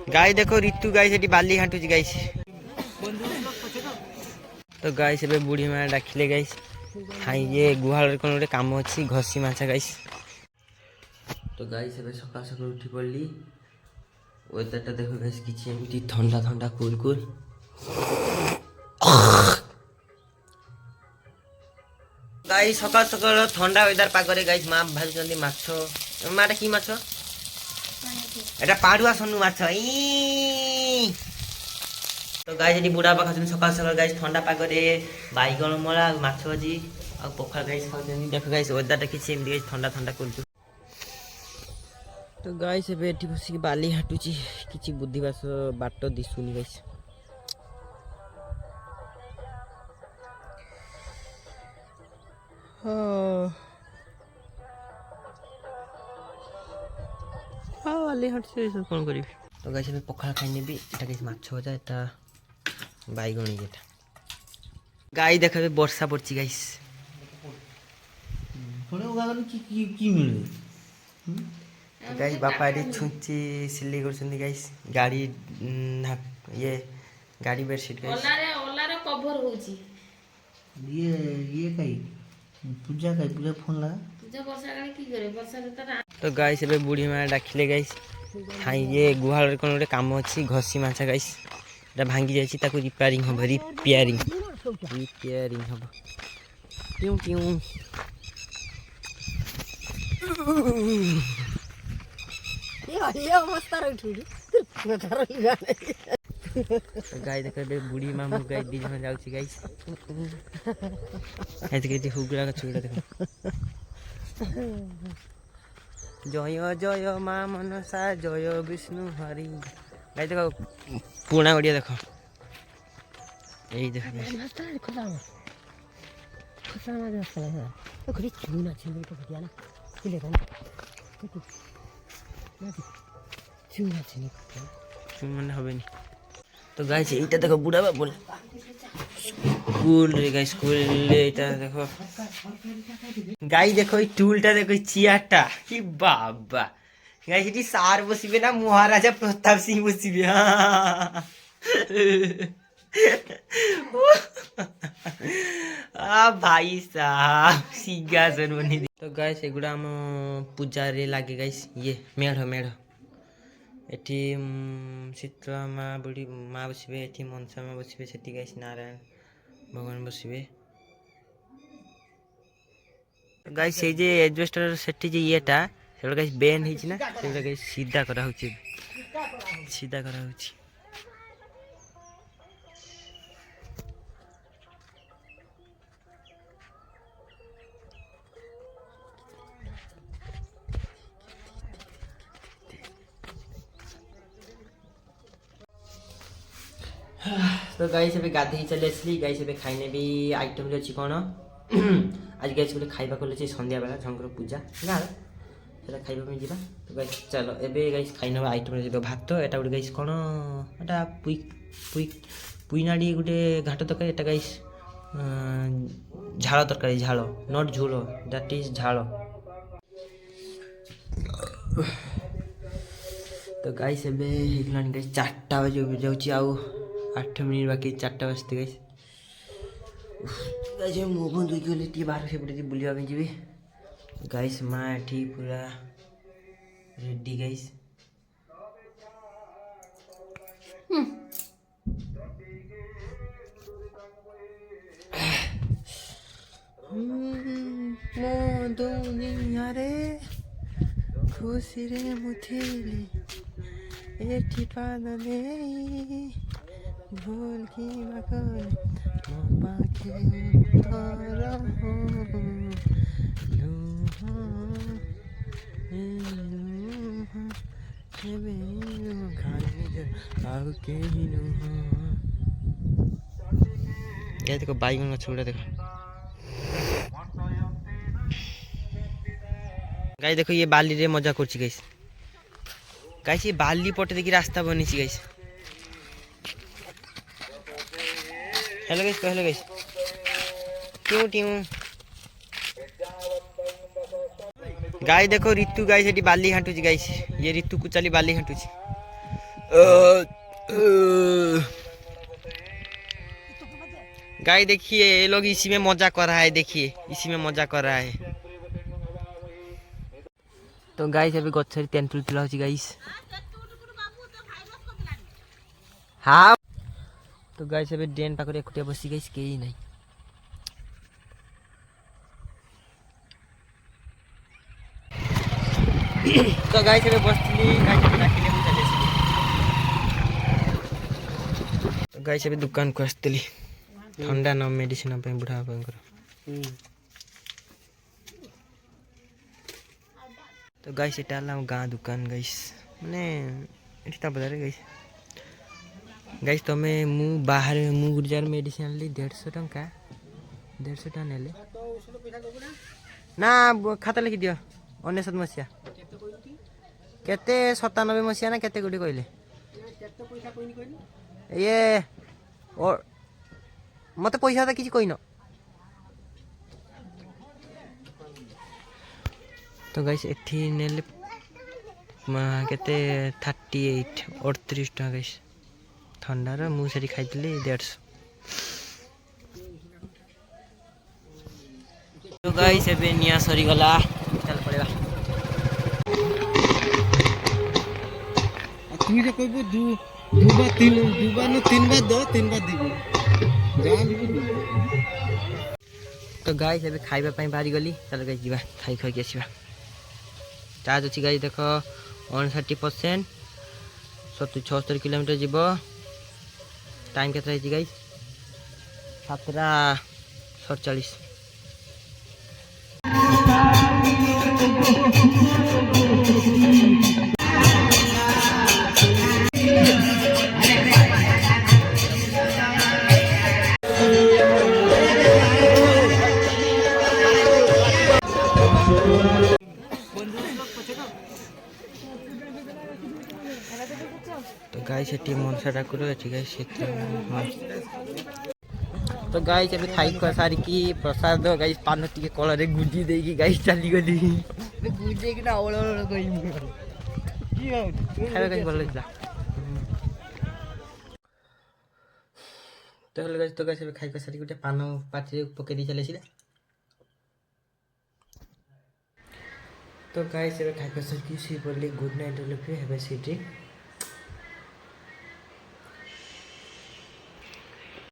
गाई देखो ऋतु गाई से बाली हाटुची गाई तो गाई से बुढ़ी माँ डाकिले गाई खाई ये गुहाल कौन गोटे कम अच्छी घसी माछा गाई तो गाई से सकाल सकाल उठी पड़ी वेदरटा देखो गाइस किसी ठंडा ठंडा कूल कूल गाई सकाल सकाल ठंडा वेदर पागरे गाई माँ भाजुंट माछ माटा कि माछ এটা পাড়ুয়া সন্নু মাছ তো গাইস এটি বুড়া বাবা খাচ্ছেন সকাল সকাল গাইস ঠান্ডা পাগরে বাইগণ মরা মাছ ভাজি আর পখাল গাইস খাচ্ছেন দেখো গাইস ওয়েদারটা কিছু এমনি গাইস ঠান্ডা ঠান্ডা করছে তো গাইস ଏବେ ଏଠି ବସିକି ବାଲି ହାଟୁଛି କିଛି ବୁଦ୍ଧିବାସ ବାଟ ଦିଶୁନି ଗାଇସ୍ बाली हाटुଛି କ'ଣ କରିବି ତ ଗାଇସ୍ ଏବେ ପଖାଳ ଖାଇ ନେବି ଏଟା କିଛି ମାଛ ଭଜା ଏଟା ବାଇଗଣ ଏଟା ଗାଈ ଦେଖ ଏବେ ବର୍ଷା ପଡୁଛି ଗାଇସ୍ কি মিলে गाइस बापा एटी छुंची सिलाई करछन गाइस गाड़ी ये गाड़ी बेडशीट गाइस ओलारे कवर होची ये काई पूजा फोन लगा पूजा वर्षा गाड़ी की करे वर्षा ऋतु तो गाइस एबे बुढ़ी माँ डाकिले गाइस खाई ये गुहाल कौन गोटे कम अच्छी घसी माछा गाइस एटा भांगी जायछि ताको रिपेयरिंग हो रिपेयरिंग हो ट्यू ट्यू ये अवस्था रही गाय देख बुढ़ी माँ मुझ गाय दी जन जाऊँगी गाइस ऐसे हुगड़ा का छुड़ा देख जय जय माँ मनसा जय विष्णु हरि गाय देख पुराना ओडिया देख यही देख মানে হবে নি তো গাইস এইটা দেখো বুড়া বাবা বলে স্কুল রে গাইস স্কুল এইটা দেখো গাই দেখো এই টুলটা দেখো চেয়ারটা কি বাবা গাইস এটি স্যার বসিবে না মহারাজা প্রতাপ সিং বসিবে भाई साहब सिंहासन बनी तो गाइस एगुड़ा आम पूजा रे लागे गाइस ये मेढ़ मेढ़ एठी शीतला माँ बुढ़ी माँ बसबे एठी मनसा माँ बसबे सेठी गाइस नारायण भगवान बसबे गाइस ये जे एडजस्टर सेठी जे येटा सेटा गाइस बेन हिची ना सेटा गाइस सीधा करा होची सीधा करा होची तो गाइस एबे गाधे चले आसली गाइस एबे खाइने भी आइटम रे अछि कोन आज गाइस गोटे खाइबा कोले छै संध्या बेला झंकर पूजा ना सेटा खाइबा में जिबा तो गाइस चलो एबे गाइस खाइने आइटम रे जेतो भात एटा गोटे गाइस कोन एटा पुई पुई पुईनाडी गोटे घाट तक एटा गाइस झाଳ तरकारी झाଳ नॉट झोलो दैट इज झाଳ तो गाइस एबे हेगलान गाइस 4टा बजे जाउची आउ 8 मिनट बाकी 4टा बजते गाइस गाइस मो बंद हो गले टी बाहर से पड़े बुलिया में जीवे गाइस माँ एठी पूरा रेडी गाइस मो दुनिया रे खुशी रे मुथिली एठी पादले भूल की मकन पाखे तारा हो लूहा लूहा हेबे खाने जा आउ के लूहा ये देखो बाइक में छोड़ा देखो गाइस देखो ये बाली रे मजा करछि गाइस गाइस ये बाली पटे देखि रास्ता बनिछि गाइस हेलो गाइस क्यों क्यों गाय देखो ऋतु गाय से बाली हाटुची गाइस ये ऋतु को चली बाली हाटुची गाय देखिए ये लोग इसी में मजा कर रहा है, देखिए इसी में मजा कर रहा है। तो गाइस अभी गछरी तेंतुल पिला होची गाइस। हाँ तो गाइस अभी डेन पाखरे एकुटिया बसी गाइस केही नहीं। तो गाइस अभी बसली गाइस अभी डाकिले मु चले। तो गाइस अभी दुकान को आसतली ठंडा न मेडिसिन पे बुढ़ा पर। तो गाइस एटा ला गाँ दुकान गाइस माने एठी ता बजार गाइस। गाइस तमे मु बाहर मु गुर्जार मेडिसिन आनली 150 टंका 150 टंका नेले ना खाता लिखि दियो 99 मसिया केते 97 मसिया ना केते गुडी कहले ये और मते पैसा त किछि कहिनो। तो गाइस एठी नेले केते 38 38 टका गाइस ठंडार मु सेठी खाइतली 150। तो गाइस एबे निया सरी गला चल पड़ेगा। तुम जे कहबो दुबा तीन बार दो तीन बार दिबो जान दिबो। तो गाइस एबे खाइबा पई बारी गली चल गाइस जीवा खाई खाई के आसीबा। चार्ज अछि गाइस देखो 59% 76 किलोमीटर जीवो। टाइम केतना अछि गाइस 7:47। तो गाइस एटी मनसा ठाकुर अछि गाइस सेत। तो गाइस एबे खाई को सारी की प्रसाद गाइस पान टिके कल रे गुजी देई की गाइस चली गली बे गुजे की ना ओळ ओळ कहि की गाउ खाइबा गाइस बोल जा। तो गाइस एबे खाई को सारी गुटे पान पाटी रे पके दी चले सिले। तो गाइस एबे खाई को सारी की सी बोली good night all of you have a city.